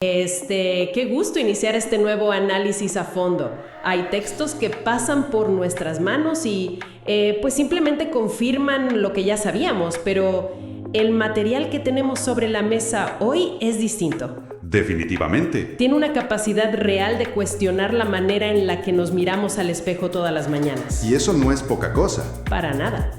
Qué gusto iniciar este nuevo análisis a fondo. Hay textos que pasan por nuestras manos y pues simplemente confirman lo que ya sabíamos, pero el material que tenemos sobre la mesa hoy es distinto. Definitivamente. Tiene una capacidad real de cuestionar la manera en la que nos miramos al espejo todas las mañanas. Y eso no es poca cosa. Para nada.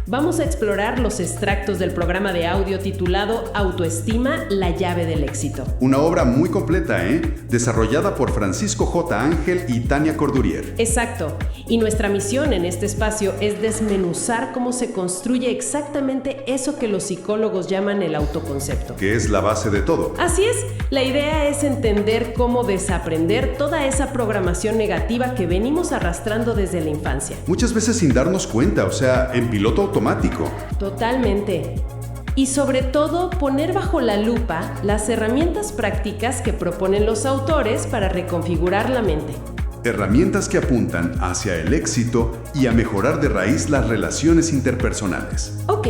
Vamos a explorar los extractos del programa de audio titulado Autoestima, la llave del éxito. Una obra muy completa, desarrollada por Francisco J. Ángel y Tania Cordurier. Exacto. Y nuestra misión en este espacio es desmenuzar cómo se construye exactamente eso que los psicólogos llaman el autoconcepto. Que es la base de todo. Así es. La idea es entender cómo desaprender toda esa programación negativa que venimos arrastrando desde la infancia. Muchas veces sin darnos cuenta, en piloto automático. Totalmente. Y sobre todo, poner bajo la lupa las herramientas prácticas que proponen los autores para reconfigurar la mente. Herramientas que apuntan hacia el éxito y a mejorar de raíz las relaciones interpersonales. Ok,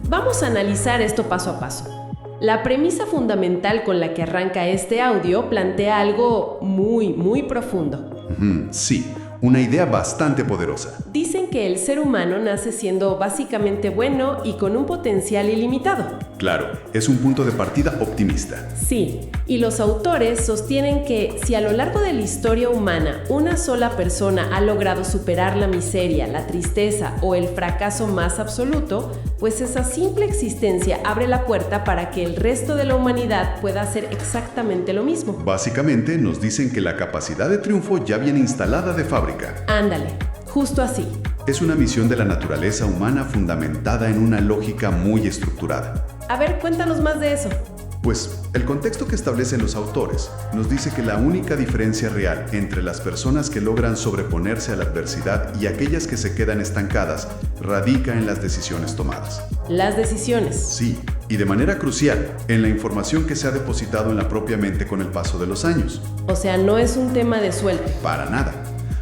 vamos a analizar esto paso a paso. La premisa fundamental con la que arranca este audio plantea algo muy profundo. Sí, una idea bastante poderosa. Dicen que el ser humano nace siendo básicamente bueno y con un potencial ilimitado. Claro, es un punto de partida optimista. Sí, y los autores sostienen que si a lo largo de la historia humana una sola persona ha logrado superar la miseria, la tristeza o el fracaso más absoluto, pues esa simple existencia abre la puerta para que el resto de la humanidad pueda hacer exactamente lo mismo. Básicamente nos dicen que la capacidad de triunfo ya viene instalada de fábrica. Ándale, justo así. Es una misión de la naturaleza humana fundamentada en una lógica muy estructurada. A ver, cuéntanos más de eso. Pues el contexto que establecen los autores nos dice que la única diferencia real entre las personas que logran sobreponerse a la adversidad y aquellas que se quedan estancadas radica en las decisiones tomadas. Las decisiones. Sí, y de manera crucial, en la información que se ha depositado en la propia mente con el paso de los años. O sea, no es un tema de suerte. Para nada.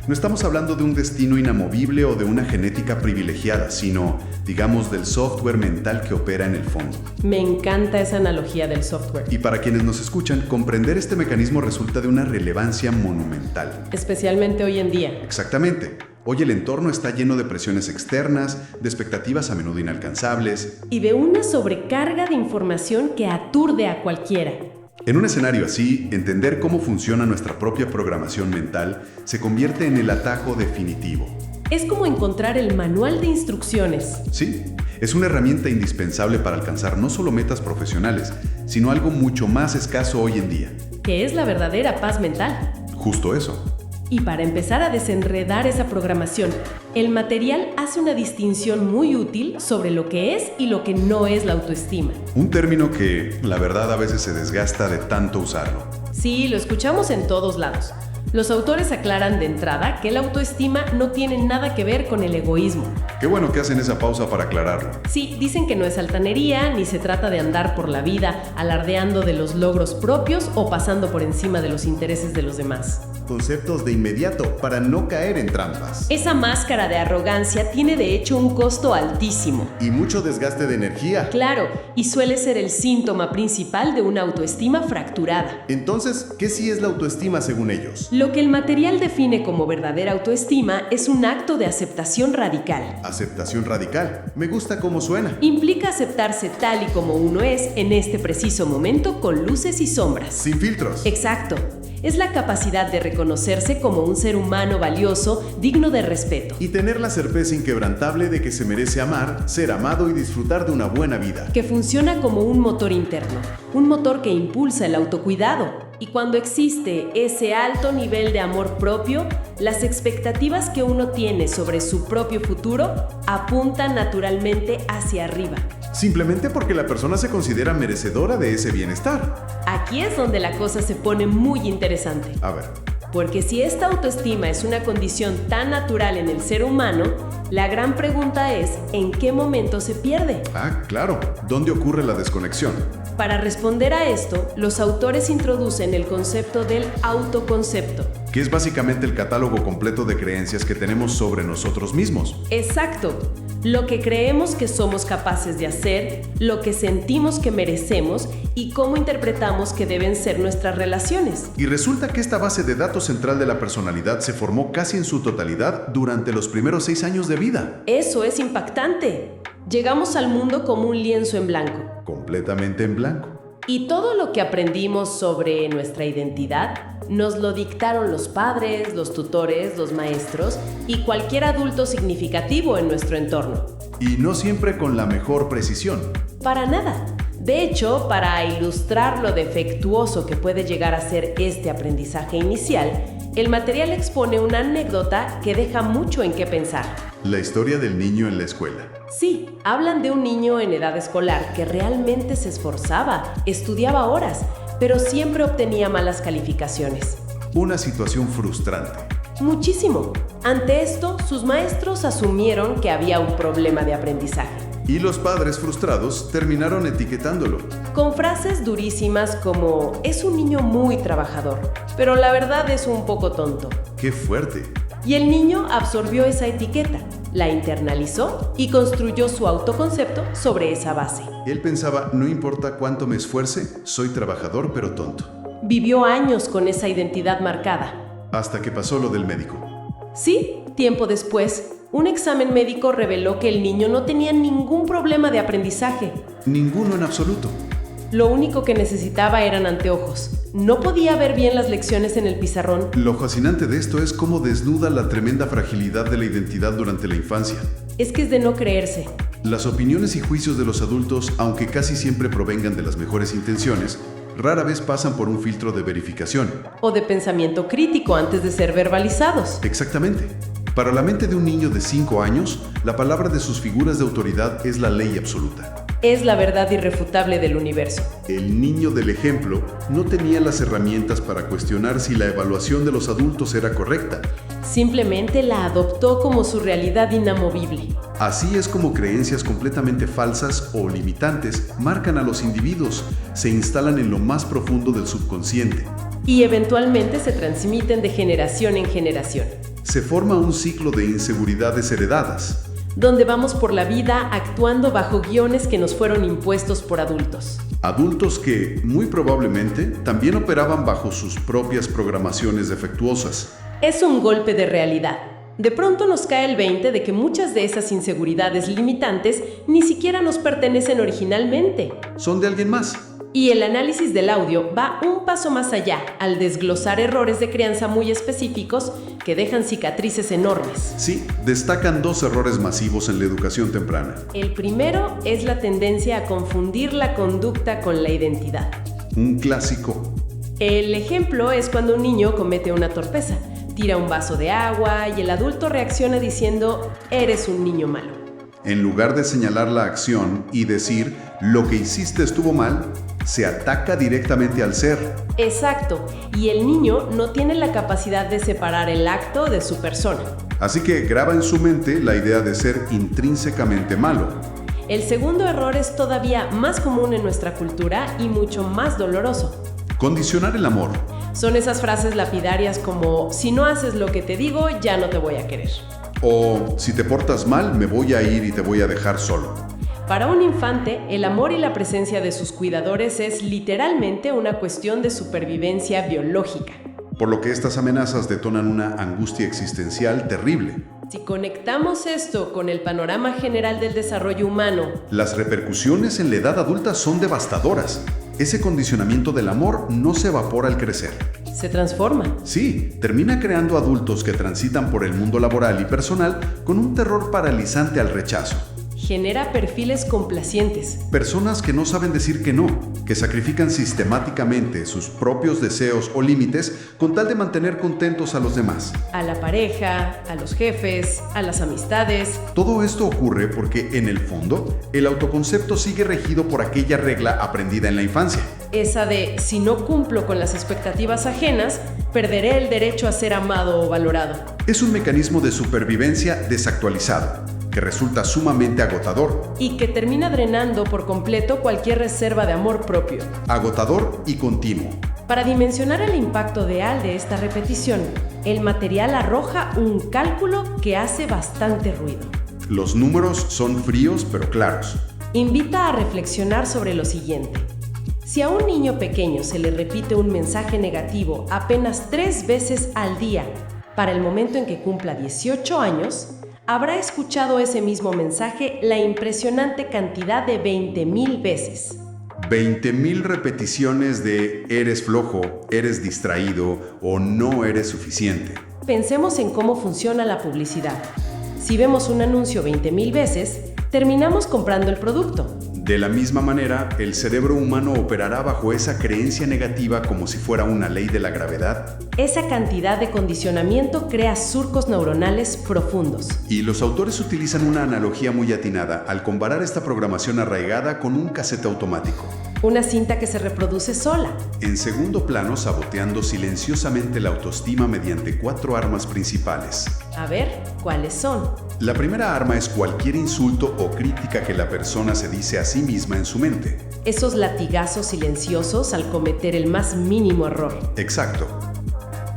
No estamos hablando de un destino inamovible o de una genética privilegiada, sino, digamos, del software mental que opera en el fondo. Me encanta esa analogía del software. Y para quienes nos escuchan, comprender este mecanismo resulta de una relevancia monumental. Especialmente hoy en día. Exactamente. Hoy el entorno está lleno de presiones externas, de expectativas a menudo inalcanzables. Y de una sobrecarga de información que aturde a cualquiera. En un escenario así, entender cómo funciona nuestra propia programación mental se convierte en el atajo definitivo. Es como encontrar el manual de instrucciones. Sí, es una herramienta indispensable para alcanzar no solo metas profesionales, sino algo mucho más escaso hoy en día. Que es la verdadera paz mental. Justo eso. Y para empezar a desenredar esa programación, el material hace una distinción muy útil sobre lo que es y lo que no es la autoestima. Un término que, la verdad, a veces se desgasta de tanto usarlo. Sí, lo escuchamos en todos lados. Los autores aclaran de entrada que la autoestima no tiene nada que ver con el egoísmo. Qué bueno que hacen esa pausa para aclararlo. Sí, dicen que no es altanería, ni se trata de andar por la vida alardeando de los logros propios o pasando por encima de los intereses de los demás. Conceptos de inmediato para no caer en trampas. Esa máscara de arrogancia tiene de hecho un costo altísimo. Y mucho desgaste de energía. Claro, y suele ser el síntoma principal de una autoestima fracturada. Entonces, ¿qué sí es la autoestima según ellos? Lo que el material define como verdadera autoestima es un acto de aceptación radical. Aceptación radical. Me gusta cómo suena. Implica aceptarse tal y como uno es en este preciso momento con luces y sombras. Sin filtros. Exacto. Es la capacidad de reconocerse como un ser humano valioso, digno de respeto. Y tener la certeza inquebrantable de que se merece amar, ser amado y disfrutar de una buena vida. Que funciona como un motor interno, un motor que impulsa el autocuidado. Y cuando existe ese alto nivel de amor propio, las expectativas que uno tiene sobre su propio futuro apuntan naturalmente hacia arriba. Simplemente porque la persona se considera merecedora de ese bienestar. Aquí es donde la cosa se pone muy interesante. A ver. Porque si esta autoestima es una condición tan natural en el ser humano, la gran pregunta es, ¿en qué momento se pierde? Ah, claro. ¿Dónde ocurre la desconexión? Para responder a esto, los autores introducen el concepto del autoconcepto. Que es básicamente el catálogo completo de creencias que tenemos sobre nosotros mismos. Exacto. Lo que creemos que somos capaces de hacer, lo que sentimos que merecemos y cómo interpretamos que deben ser nuestras relaciones. Y resulta que esta base de datos central de la personalidad se formó casi en su totalidad durante los primeros 6 años de vida. Eso es impactante. Llegamos al mundo como un lienzo en blanco. Completamente en blanco. Y todo lo que aprendimos sobre nuestra identidad nos lo dictaron los padres, los tutores, los maestros y cualquier adulto significativo en nuestro entorno. Y no siempre con la mejor precisión. Para nada. De hecho, para ilustrar lo defectuoso que puede llegar a ser este aprendizaje inicial, el material expone una anécdota que deja mucho en qué pensar. La historia del niño en la escuela. Sí, hablan de un niño en edad escolar que realmente se esforzaba, estudiaba horas, pero siempre obtenía malas calificaciones. Una situación frustrante. Muchísimo. Ante esto, sus maestros asumieron que había un problema de aprendizaje. Y los padres frustrados terminaron etiquetándolo. Con frases durísimas como, es un niño muy trabajador, pero la verdad es un poco tonto. ¡Qué fuerte! Y el niño absorbió esa etiqueta, la internalizó y construyó su autoconcepto sobre esa base. Él pensaba, no importa cuánto me esfuerce, soy trabajador pero tonto. Vivió años con esa identidad marcada. Hasta que pasó lo del médico. Sí, tiempo después, un examen médico reveló que el niño no tenía ningún problema de aprendizaje. Ninguno en absoluto. Lo único que necesitaba eran anteojos. No podía ver bien las lecciones en el pizarrón. Lo fascinante de esto es cómo desnuda la tremenda fragilidad de la identidad durante la infancia. Es que es de no creerse. Las opiniones y juicios de los adultos, aunque casi siempre provengan de las mejores intenciones, rara vez pasan por un filtro de verificación. O de pensamiento crítico antes de ser verbalizados. Exactamente. Para la mente de un niño de 5 años, la palabra de sus figuras de autoridad es la ley absoluta. Es la verdad irrefutable del universo. El niño del ejemplo no tenía las herramientas para cuestionar si la evaluación de los adultos era correcta. Simplemente la adoptó como su realidad inamovible. Así es como creencias completamente falsas o limitantes marcan a los individuos, se instalan en lo más profundo del subconsciente. Y eventualmente se transmiten de generación en generación. Se forma un ciclo de inseguridades heredadas, donde vamos por la vida actuando bajo guiones que nos fueron impuestos por adultos. Adultos que, muy probablemente, también operaban bajo sus propias programaciones defectuosas. Es un golpe de realidad. De pronto nos cae el 20 de que muchas de esas inseguridades limitantes ni siquiera nos pertenecen originalmente. Son de alguien más. Y el análisis del audio va un paso más allá al desglosar errores de crianza muy específicos que dejan cicatrices enormes. Sí, destacan 2 errores masivos en la educación temprana. El primero es la tendencia a confundir la conducta con la identidad. Un clásico. El ejemplo es cuando un niño comete una torpeza, tira un vaso de agua y el adulto reacciona diciendo, eres un niño malo. En lugar de señalar la acción y decir, lo que hiciste estuvo mal, se ataca directamente al ser. Exacto, y el niño no tiene la capacidad de separar el acto de su persona. Así que graba en su mente la idea de ser intrínsecamente malo. El segundo error es todavía más común en nuestra cultura y mucho más doloroso. Condicionar el amor. Son esas frases lapidarias como, si no haces lo que te digo, ya no te voy a querer. O, si te portas mal, me voy a ir y te voy a dejar solo. Para un infante, el amor y la presencia de sus cuidadores es literalmente una cuestión de supervivencia biológica. Por lo que estas amenazas detonan una angustia existencial terrible. Si conectamos esto con el panorama general del desarrollo humano, las repercusiones en la edad adulta son devastadoras. Ese condicionamiento del amor no se evapora al crecer. Se transforma. Sí, termina creando adultos que transitan por el mundo laboral y personal con un terror paralizante al rechazo. Genera perfiles complacientes. Personas que no saben decir que no, que sacrifican sistemáticamente sus propios deseos o límites con tal de mantener contentos a los demás. A la pareja, a los jefes, a las amistades. Todo esto ocurre porque, en el fondo, el autoconcepto sigue regido por aquella regla aprendida en la infancia. Esa de, si no cumplo con las expectativas ajenas, perderé el derecho a ser amado o valorado. Es un mecanismo de supervivencia desactualizado, que resulta sumamente agotador. Y que termina drenando por completo cualquier reserva de amor propio. Agotador y continuo. Para dimensionar el impacto real de esta repetición, el material arroja un cálculo que hace bastante ruido. Los números son fríos pero claros. Invita a reflexionar sobre lo siguiente. Si a un niño pequeño se le repite un mensaje negativo apenas 3 veces al día, para el momento en que cumpla 18 años, habrá escuchado ese mismo mensaje la impresionante cantidad de 20,000 veces. 20,000 repeticiones de eres flojo, eres distraído o no eres suficiente. Pensemos en cómo funciona la publicidad. Si vemos un anuncio 20,000 veces, terminamos comprando el producto. De la misma manera, el cerebro humano operará bajo esa creencia negativa como si fuera una ley de la gravedad. Esa cantidad de condicionamiento crea surcos neuronales profundos. Y los autores utilizan una analogía muy atinada al comparar esta programación arraigada con un casete automático. Una cinta que se reproduce sola. En segundo plano, saboteando silenciosamente la autoestima mediante 4 armas principales. A ver, ¿cuáles son? La primera arma es cualquier insulto o crítica que la persona se dice a sí misma en su mente. Esos latigazos silenciosos al cometer el más mínimo error. Exacto.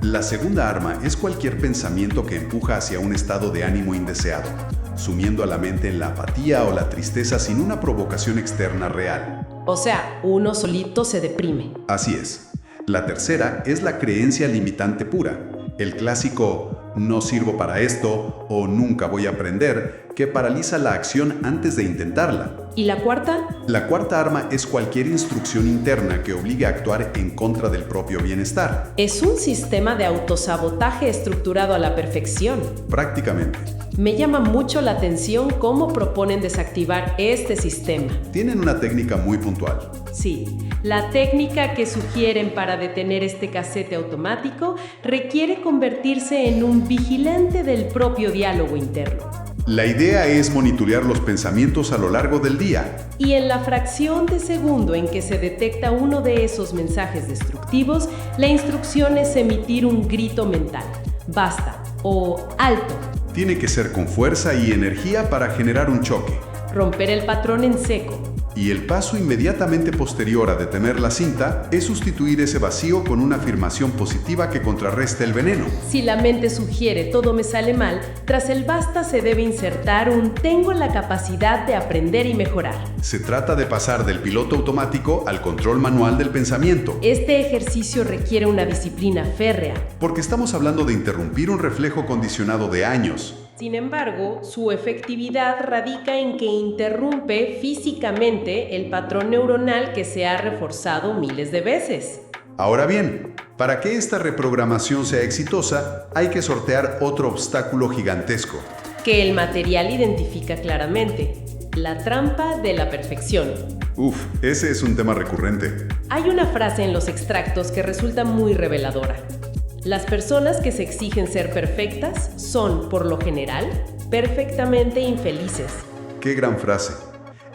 La segunda arma es cualquier pensamiento que empuja hacia un estado de ánimo indeseado, sumiendo a la mente en la apatía o la tristeza sin una provocación externa real. O sea, uno solito se deprime. Así es. La tercera es la creencia limitante pura, el clásico no sirvo para esto o nunca voy a aprender, que paraliza la acción antes de intentarla. ¿Y la cuarta? La cuarta arma es cualquier instrucción interna que obligue a actuar en contra del propio bienestar. Es un sistema de autosabotaje estructurado a la perfección. Prácticamente. Me llama mucho la atención cómo proponen desactivar este sistema. Tienen una técnica muy puntual. Sí, la técnica que sugieren para detener este casete automático requiere convertirse en un vigilante del propio diálogo interno. La idea es monitorear los pensamientos a lo largo del día. Y en la fracción de segundo en que se detecta uno de esos mensajes destructivos, la instrucción es emitir un grito mental. Basta o alto. Tiene que ser con fuerza y energía para generar un choque. Romper el patrón en seco. Y el paso inmediatamente posterior a detener la cinta es sustituir ese vacío con una afirmación positiva que contrarreste el veneno. Si la mente sugiere todo me sale mal, tras el basta se debe insertar un tengo la capacidad de aprender y mejorar. Se trata de pasar del piloto automático al control manual del pensamiento. Este ejercicio requiere una disciplina férrea. Porque estamos hablando de interrumpir un reflejo condicionado de años. Sin embargo, su efectividad radica en que interrumpe físicamente el patrón neuronal que se ha reforzado miles de veces. Ahora bien, para que esta reprogramación sea exitosa, hay que sortear otro obstáculo gigantesco. Que el material identifica claramente: la trampa de la perfección. Ese es un tema recurrente. Hay una frase en los extractos que resulta muy reveladora. Las personas que se exigen ser perfectas son, por lo general, perfectamente infelices. ¡Qué gran frase!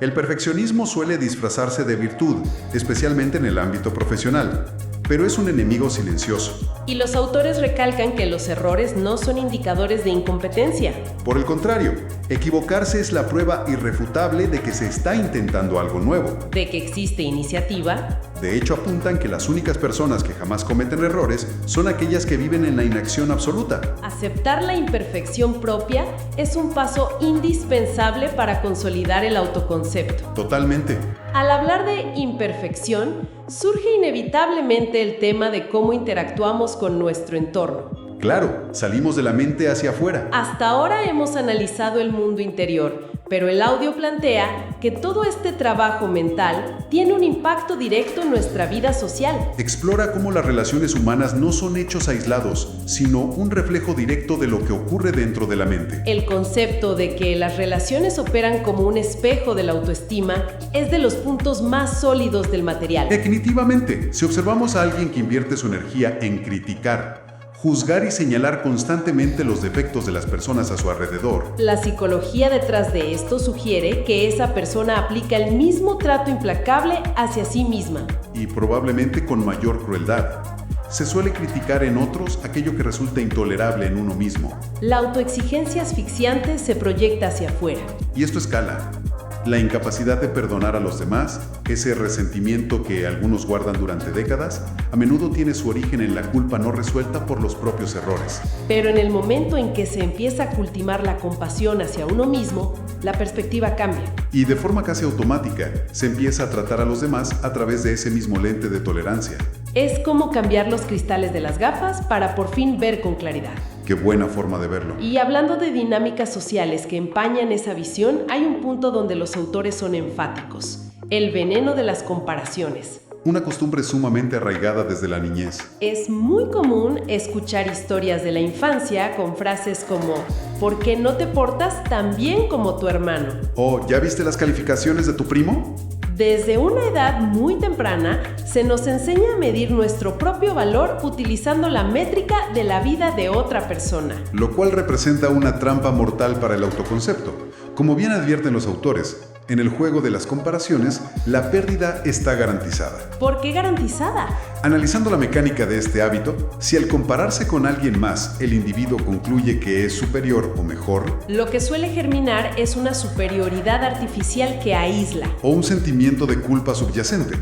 El perfeccionismo suele disfrazarse de virtud, especialmente en el ámbito profesional, pero es un enemigo silencioso. Y los autores recalcan que los errores no son indicadores de incompetencia. Por el contrario, equivocarse es la prueba irrefutable de que se está intentando algo nuevo. De que existe iniciativa. De hecho, apuntan que las únicas personas que jamás cometen errores son aquellas que viven en la inacción absoluta. Aceptar la imperfección propia es un paso indispensable para consolidar el autoconcepto. Totalmente. Al hablar de imperfección, surge inevitablemente el tema de cómo interactuamos con nuestro entorno. Claro, salimos de la mente hacia afuera. Hasta ahora hemos analizado el mundo interior, pero el audio plantea que todo este trabajo mental tiene un impacto directo en nuestra vida social. Explora cómo las relaciones humanas no son hechos aislados, sino un reflejo directo de lo que ocurre dentro de la mente. El concepto de que las relaciones operan como un espejo de la autoestima es de los puntos más sólidos del material. Definitivamente, si observamos a alguien que invierte su energía en criticar, juzgar y señalar constantemente los defectos de las personas a su alrededor. La psicología detrás de esto sugiere que esa persona aplica el mismo trato implacable hacia sí misma. Y probablemente con mayor crueldad. Se suele criticar en otros aquello que resulta intolerable en uno mismo. La autoexigencia asfixiante se proyecta hacia afuera. Y esto escala. La incapacidad de perdonar a los demás, ese resentimiento que algunos guardan durante décadas, a menudo tiene su origen en la culpa no resuelta por los propios errores. Pero en el momento en que se empieza a cultivar la compasión hacia uno mismo, la perspectiva cambia. Y de forma casi automática, se empieza a tratar a los demás a través de ese mismo lente de tolerancia. Es como cambiar los cristales de las gafas para por fin ver con claridad. Qué buena forma de verlo. Y hablando de dinámicas sociales que empañan esa visión, hay un punto donde los autores son enfáticos: el veneno de las comparaciones. Una costumbre sumamente arraigada desde la niñez. Es muy común escuchar historias de la infancia con frases como ¿por qué no te portas tan bien como tu hermano? ¿O ya viste las calificaciones de tu primo? Desde una edad muy temprana, se nos enseña a medir nuestro propio valor utilizando la métrica de la vida de otra persona. Lo cual representa una trampa mortal para el autoconcepto. Como bien advierten los autores, en el juego de las comparaciones, la pérdida está garantizada. ¿Por qué garantizada? Analizando la mecánica de este hábito, si al compararse con alguien más, el individuo concluye que es superior o mejor, lo que suele germinar es una superioridad artificial que aísla. O un sentimiento de culpa subyacente.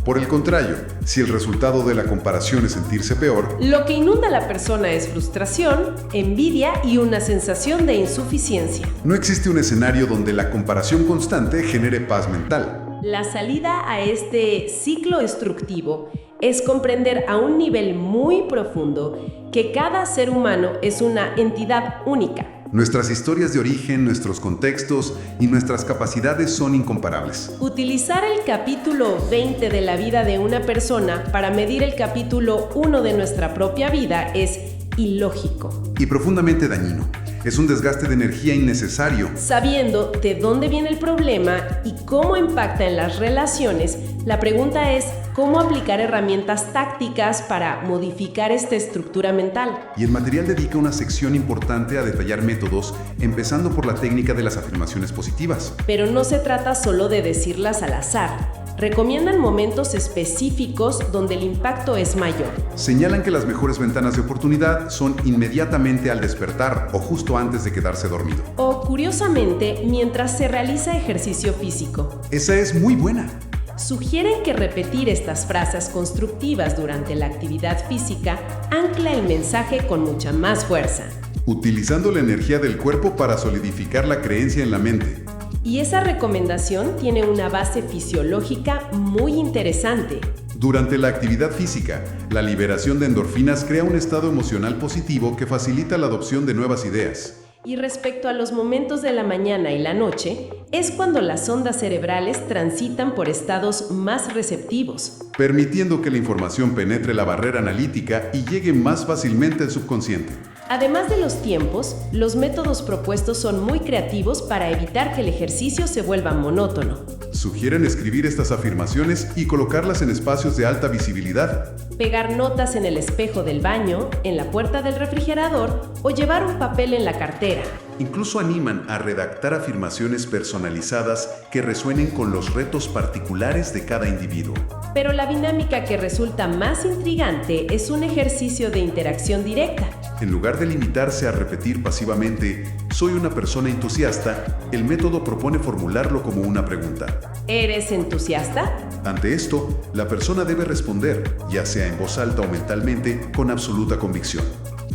Por el contrario, si el resultado de la comparación es sentirse peor, lo que inunda a la persona es frustración, envidia y una sensación de insuficiencia. No existe un escenario donde la comparación constante genere paz mental. La salida a este ciclo destructivo es comprender a un nivel muy profundo que cada ser humano es una entidad única. Nuestras historias de origen, nuestros contextos y nuestras capacidades son incomparables. Utilizar el capítulo 20 de la vida de una persona para medir el capítulo 1 de nuestra propia vida es ilógico. Y profundamente dañino. Es un desgaste de energía innecesario. Sabiendo de dónde viene el problema y cómo impacta en las relaciones, la pregunta es cómo aplicar herramientas tácticas para modificar esta estructura mental. Y el material dedica una sección importante a detallar métodos, empezando por la técnica de las afirmaciones positivas. Pero no se trata solo de decirlas al azar. Recomiendan momentos específicos donde el impacto es mayor. Señalan que las mejores ventanas de oportunidad son inmediatamente al despertar o justo antes de quedarse dormido. O, curiosamente, mientras se realiza ejercicio físico. Esa es muy buena. Sugieren que repetir estas frases constructivas durante la actividad física ancla el mensaje con mucha más fuerza. Utilizando la energía del cuerpo para solidificar la creencia en la mente. Y esa recomendación tiene una base fisiológica muy interesante. Durante la actividad física, la liberación de endorfinas crea un estado emocional positivo que facilita la adopción de nuevas ideas. Y respecto a los momentos de la mañana y la noche, es cuando las ondas cerebrales transitan por estados más receptivos, permitiendo que la información penetre la barrera analítica y llegue más fácilmente al subconsciente. Además de los tiempos, los métodos propuestos son muy creativos para evitar que el ejercicio se vuelva monótono. Sugieren escribir estas afirmaciones y colocarlas en espacios de alta visibilidad. Pegar notas en el espejo del baño, en la puerta del refrigerador o llevar un papel en la cartera. Incluso animan a redactar afirmaciones personalizadas que resuenen con los retos particulares de cada individuo. Pero la dinámica que resulta más intrigante es un ejercicio de interacción directa. En lugar de limitarse a repetir pasivamente, soy una persona entusiasta, el método propone formularlo como una pregunta. ¿Eres entusiasta? Ante esto, la persona debe responder, ya sea en voz alta o mentalmente, con absoluta convicción.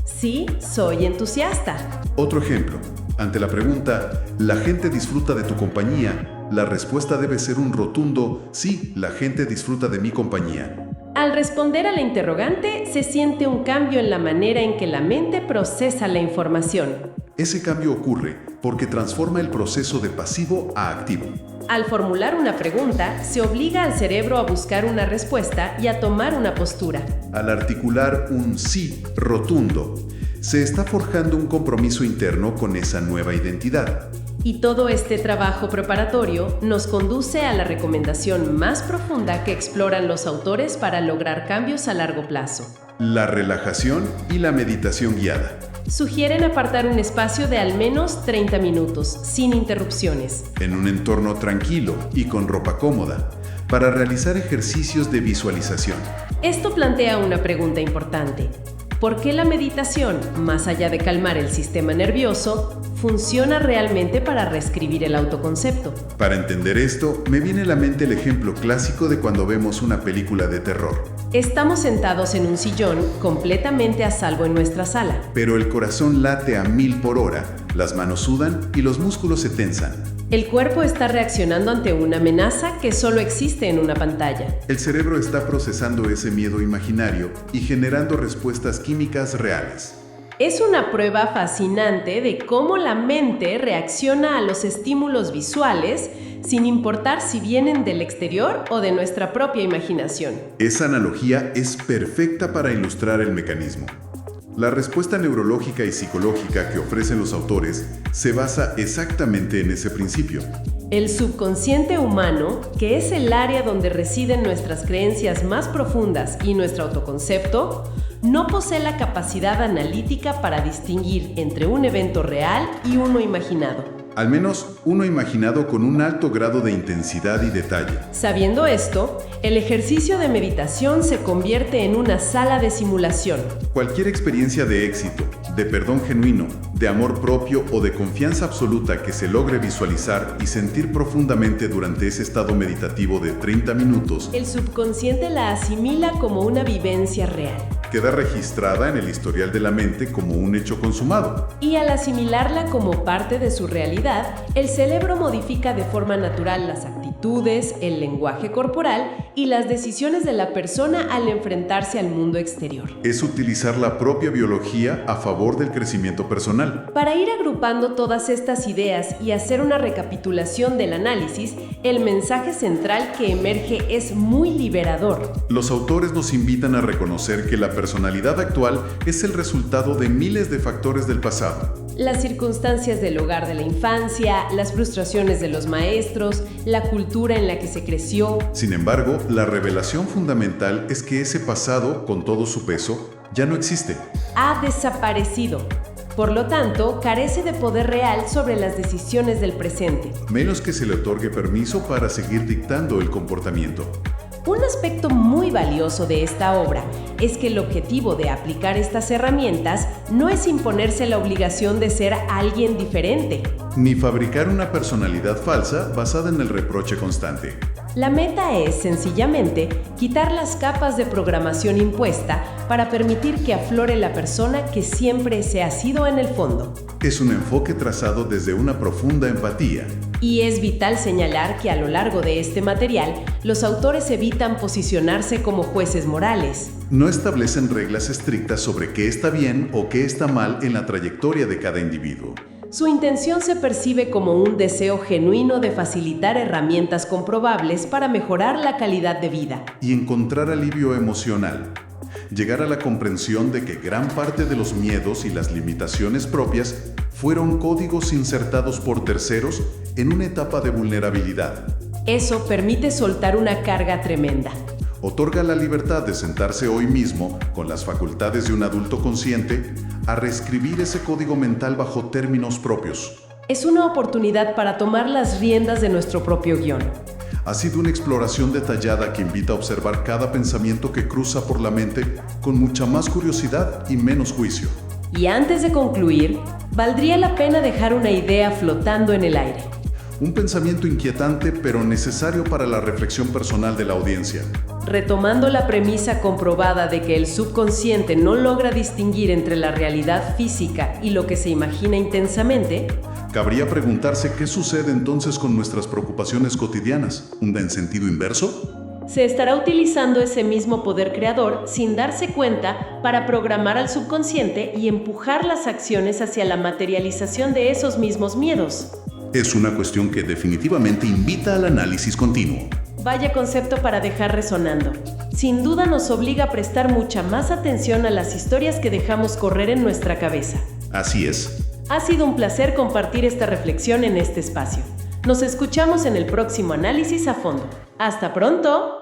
Sí, soy entusiasta. Otro ejemplo. Ante la pregunta, ¿la gente disfruta de tu compañía?, la respuesta debe ser un rotundo, sí, la gente disfruta de mi compañía. Al responder a la interrogante, se siente un cambio en la manera en que la mente procesa la información. Ese cambio ocurre porque transforma el proceso de pasivo a activo. Al formular una pregunta, se obliga al cerebro a buscar una respuesta y a tomar una postura. Al articular un sí rotundo, se está forjando un compromiso interno con esa nueva identidad. Y todo este trabajo preparatorio nos conduce a la recomendación más profunda que exploran los autores para lograr cambios a largo plazo: la relajación y la meditación guiada. Sugieren apartar un espacio de al menos 30 minutos, sin interrupciones, en un entorno tranquilo y con ropa cómoda, para realizar ejercicios de visualización. Esto plantea una pregunta importante. ¿Por qué la meditación, más allá de calmar el sistema nervioso, funciona realmente para reescribir el autoconcepto? Para entender esto, me viene a la mente el ejemplo clásico de cuando vemos una película de terror. Estamos sentados en un sillón, completamente a salvo en nuestra sala. Pero el corazón late a 1000 por hora, las manos sudan y los músculos se tensan. El cuerpo está reaccionando ante una amenaza que solo existe en una pantalla. El cerebro está procesando ese miedo imaginario y generando respuestas químicas reales. Es una prueba fascinante de cómo la mente reacciona a los estímulos visuales sin importar si vienen del exterior o de nuestra propia imaginación. Esa analogía es perfecta para ilustrar el mecanismo. La respuesta neurológica y psicológica que ofrecen los autores se basa exactamente en ese principio. El subconsciente humano, que es el área donde residen nuestras creencias más profundas y nuestro autoconcepto, no posee la capacidad analítica para distinguir entre un evento real y uno imaginado. Al menos uno imaginado con un alto grado de intensidad y detalle. Sabiendo esto, el ejercicio de meditación se convierte en una sala de simulación. Cualquier experiencia de éxito, de perdón genuino, de amor propio o de confianza absoluta que se logre visualizar y sentir profundamente durante ese estado meditativo de 30 minutos, el subconsciente la asimila como una vivencia real. Queda registrada en el historial de la mente como un hecho consumado. Y al asimilarla como parte de su realidad, el cerebro modifica de forma natural las actitudes, el lenguaje corporal y las decisiones de la persona al enfrentarse al mundo exterior. Es utilizar la propia biología a favor del crecimiento personal. Para ir agrupando todas estas ideas y hacer una recapitulación del análisis, el mensaje central que emerge es muy liberador. Los autores nos invitan a reconocer que la personalidad actual es el resultado de miles de factores del pasado. Las circunstancias del hogar de la infancia, las frustraciones de los maestros, la cultura en la que se creció. Sin embargo, la revelación fundamental es que ese pasado, con todo su peso, ya no existe. Ha desaparecido. Por lo tanto, carece de poder real sobre las decisiones del presente. Menos que se le otorgue permiso para seguir dictando el comportamiento. Un aspecto muy valioso de esta obra es que el objetivo de aplicar estas herramientas no es imponerse la obligación de ser alguien diferente, ni fabricar una personalidad falsa basada en el reproche constante. La meta es, sencillamente, quitar las capas de programación impuesta para permitir que aflore la persona que siempre se ha sido en el fondo. Es un enfoque trazado desde una profunda empatía. Y es vital señalar que a lo largo de este material, los autores evitan posicionarse como jueces morales. No establecen reglas estrictas sobre qué está bien o qué está mal en la trayectoria de cada individuo. Su intención se percibe como un deseo genuino de facilitar herramientas comprobables para mejorar la calidad de vida. Y encontrar alivio emocional. Llegar a la comprensión de que gran parte de los miedos y las limitaciones propias fueron códigos insertados por terceros en una etapa de vulnerabilidad. Eso permite soltar una carga tremenda. Otorga la libertad de sentarse hoy mismo, con las facultades de un adulto consciente, a reescribir ese código mental bajo términos propios. Es una oportunidad para tomar las riendas de nuestro propio guión. Ha sido una exploración detallada que invita a observar cada pensamiento que cruza por la mente con mucha más curiosidad y menos juicio. Y antes de concluir, valdría la pena dejar una idea flotando en el aire. Un pensamiento inquietante pero necesario para la reflexión personal de la audiencia. Retomando la premisa comprobada de que el subconsciente no logra distinguir entre la realidad física y lo que se imagina intensamente, cabría preguntarse qué sucede entonces con nuestras preocupaciones cotidianas, en sentido inverso. Se estará utilizando ese mismo poder creador sin darse cuenta para programar al subconsciente y empujar las acciones hacia la materialización de esos mismos miedos. Es una cuestión que definitivamente invita al análisis continuo. Vaya concepto para dejar resonando. Sin duda nos obliga a prestar mucha más atención a las historias que dejamos correr en nuestra cabeza. Así es. Ha sido un placer compartir esta reflexión en este espacio. Nos escuchamos en el próximo Análisis a Fondo. ¡Hasta pronto!